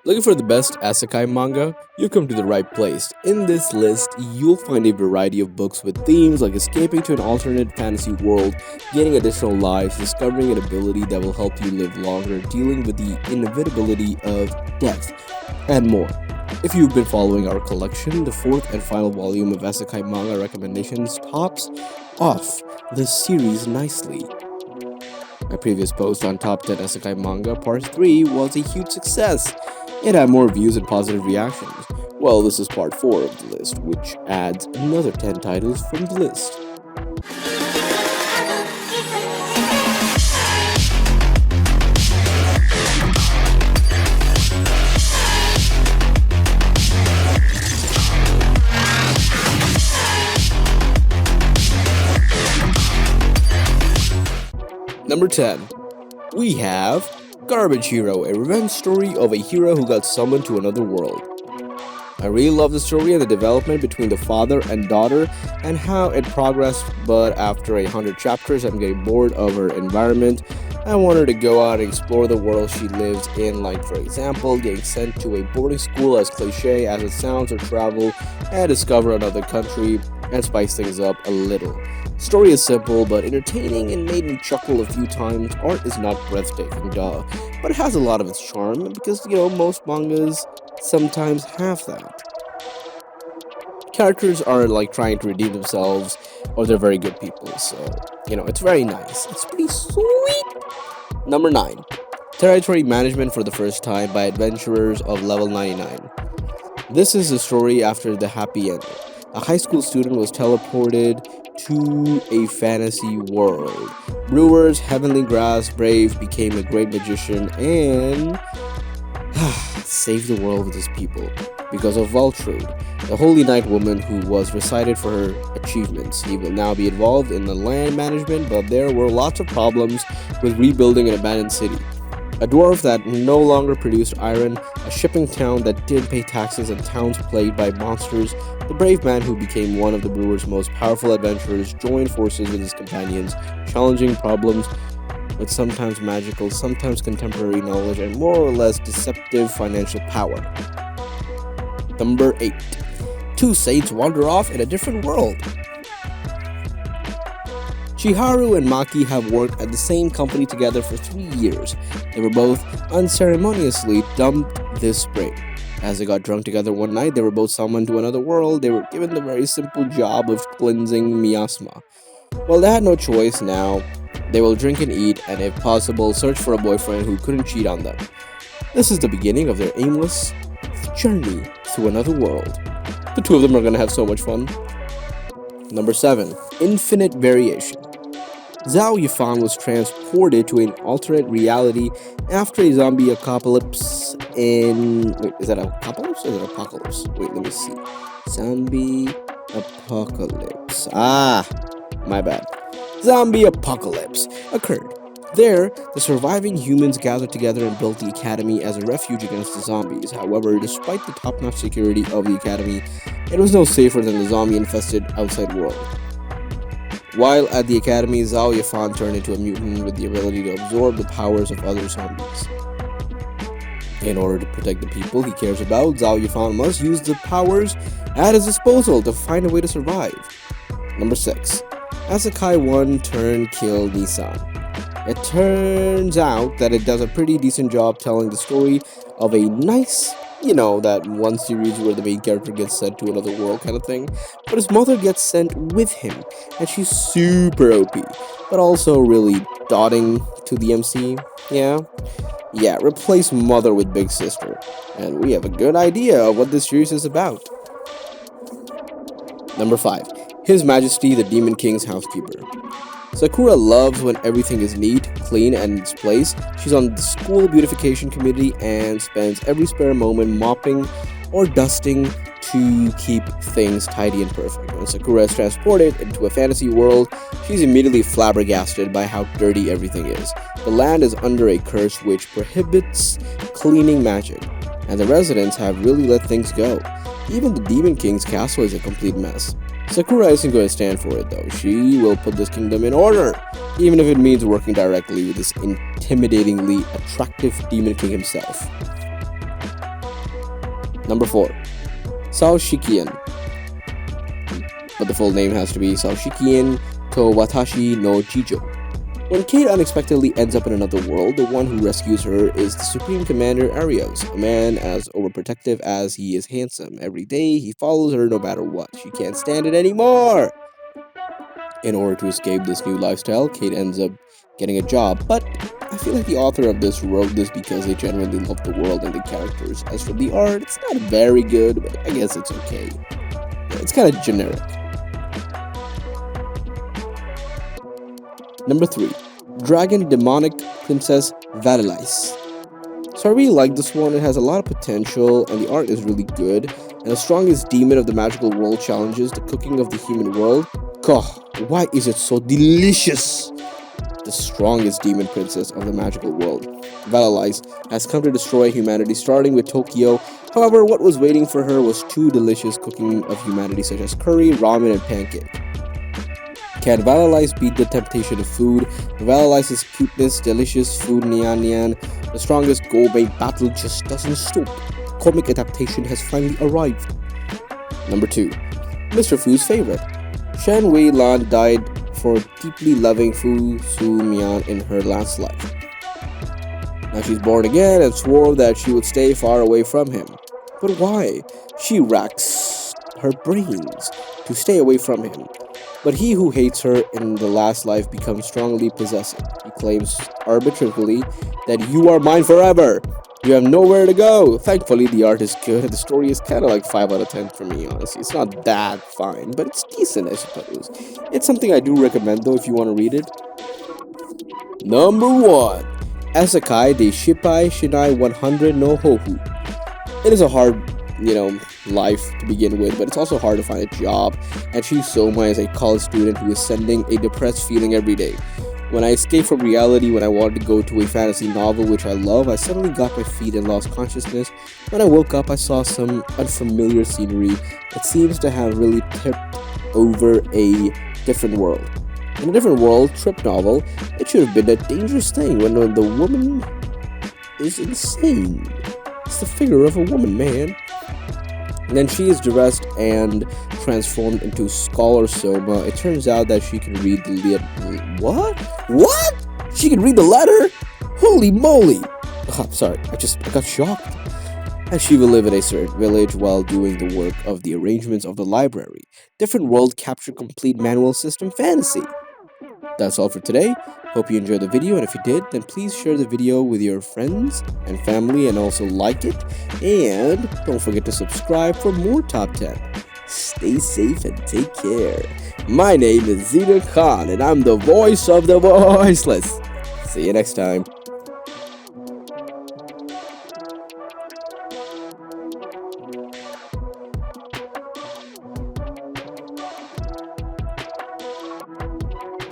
Looking for the best Isekai manga? You've come to the right place. In this list, you'll find a variety of books with themes like escaping to an alternate fantasy world, gaining additional lives, discovering an ability that will help you live longer, dealing with the inevitability of death, and more. If you've been following our collection, the fourth and final volume of Isekai Manga recommendations tops off this series nicely. My previous post on top 10 Isekai Manga Part 3 was a huge success. It had more views and positive reactions. Well, this is Part 4 of the list, which adds another 10 titles from the list. Number 10. We have Garbage Hero, a revenge story of a hero who got summoned to another world. I really love the story and the development between the father and daughter and how it progressed, but after 100 chapters, I'm getting bored of her environment. I want her to go out and explore the world she lives in, like, for example, getting sent to a boarding school, as cliche as it sounds, or travel and discover another country and spice things up a little. Story is simple but entertaining and made me chuckle a few times. Art is not breathtaking, duh, but it has a lot of its charm because, most mangas sometimes have that. Characters are like trying to redeem themselves or they're very good people, so, it's very nice. It's pretty sweet. Number 9. Territory Management for the First Time by Adventurers of Level 99. This is the story after the happy ending. A high school student was teleported to a fantasy world. Brewers, Heavenly Grass, Brave became a great magician and saved the world with his people because of Valtrude, the holy knight woman who was recited for her achievements. He will now be involved in the land management, but there were lots of problems with rebuilding an abandoned city. A dwarf that no longer produced iron, a shipping town that didn't pay taxes, and towns plagued by monsters. The brave man who became one of the brewer's most powerful adventurers joined forces with his companions, challenging problems with sometimes magical, sometimes contemporary knowledge, and more or less deceptive financial power. Number 8. Two saints wander off in a different world. Chiharu and Maki have worked at the same company together for 3 years. They were both unceremoniously dumped this spring. As they got drunk together one night, they were both summoned to another world. They were given the very simple job of cleansing miasma. Well, they had no choice now. They will drink and eat, and if possible, search for a boyfriend who couldn't cheat on them. This is the beginning of their aimless journey through another world. The two of them are going to have so much fun. Number 7. Infinite Variation. Zhao Yifan was transported to an alternate reality after a zombie apocalypse in... Wait, is that apocalypse or is it apocalypse? Wait, let me see. Zombie apocalypse. My bad. Zombie apocalypse occurred. There, the surviving humans gathered together and built the academy as a refuge against the zombies. However, despite the top-notch security of the academy, it was no safer than the zombie-infested outside world. While at the academy, Zhao Yifan turned into a mutant with the ability to absorb the powers of other zombies. In order to protect the people he cares about, Zhao Yifan must use the powers at his disposal to find a way to survive. Number 6. Isekai 1 Turn Kill Nee-san. It turns out that it does a pretty decent job telling the story of a nice, that one series where the main character gets sent to another world kind of thing, but his mother gets sent with him, and she's super OP, but also really dotting to the MC, Yeah, replace mother with big sister, and we have a good idea of what this series is about. Number 5. His Majesty the Demon King's Housekeeper. Sakura loves when everything is neat, clean, and in its place. She's on the school beautification committee and spends every spare moment mopping or dusting to keep things tidy and perfect. When Sakura is transported into a fantasy world, she's immediately flabbergasted by how dirty everything is. The land is under a curse which prohibits cleaning magic, and the residents have really let things go. Even the Demon King's castle is a complete mess. Sakura isn't going to stand for it though. She will put this kingdom in order, even if it means working directly with this intimidatingly attractive Demon King himself. Number 4. Sashikiyan. But the full name has to be Sashikiyan to Watashi no Jijo. When Kate unexpectedly ends up in another world, the one who rescues her is the Supreme Commander Arios, a man as overprotective as he is handsome. Every day, he follows her no matter what. She can't stand it anymore! In order to escape this new lifestyle, Kate ends up getting a job, but I feel like the author of this wrote this because they genuinely love the world and the characters. As for the art, it's not very good, but I guess it's okay. It's kind of generic. Number 3. Dragon Demonic Princess Valilice. So I really like this one. It has a lot of potential, and the art is really good. And the strongest demon of the magical world challenges the cooking of the human world. God, why is it so delicious? The strongest demon princess of the magical world, Valilice, has come to destroy humanity, starting with Tokyo. However, what was waiting for her was too delicious cooking of humanity, such as curry, ramen, and pancake. Can Valilice beat the temptation of food? Valilice's cuteness, delicious food, Nyan. The strongest gourmet battle just doesn't stop. The comic adaptation has finally arrived. Number 2. Mr. Fu's favorite. Shen Wei Lan died for deeply loving Fu Su Mian in her last life. Now she's born again and swore that she would stay far away from him. But why? She racks her brains to stay away from him. But he who hates her in the last life becomes strongly possessive. He claims arbitrarily that you are mine forever. You have nowhere to go. Thankfully, the art is good and the story is kind of like 5 out of 10 for me, honestly. It's not that fine, but it's decent, I suppose. It's something I do recommend, though, if you want to read it. Number 1. Isekai Shinai 100 no Hohu. It is a hard, life to begin with, but it's also hard to find a job, and Soma is a college student who is sending a depressed feeling every day. When I escaped from reality, when I wanted to go to a fantasy novel which I love, I suddenly got my feet and lost consciousness. When I woke up, I saw some unfamiliar scenery that seems to have really tipped over a different world. In a different world, trip novel, it should have been a dangerous thing when the woman is insane. It's the figure of a woman, man. And then she is dressed and transformed into Scholar Soma. It turns out that she can read the What? She can read the letter? Holy moly! Oh, I'm sorry, I got shocked. And she will live in a certain village while doing the work of the arrangements of the library. Different world capture complete manual system fantasy. That's all for today. Hope you enjoyed the video, and if you did, then please share the video with your friends and family and also like it. And don't forget to subscribe for more Top 10. Stay safe and take care. My name is Zina Khan, and I'm the voice of the voiceless. See you next time.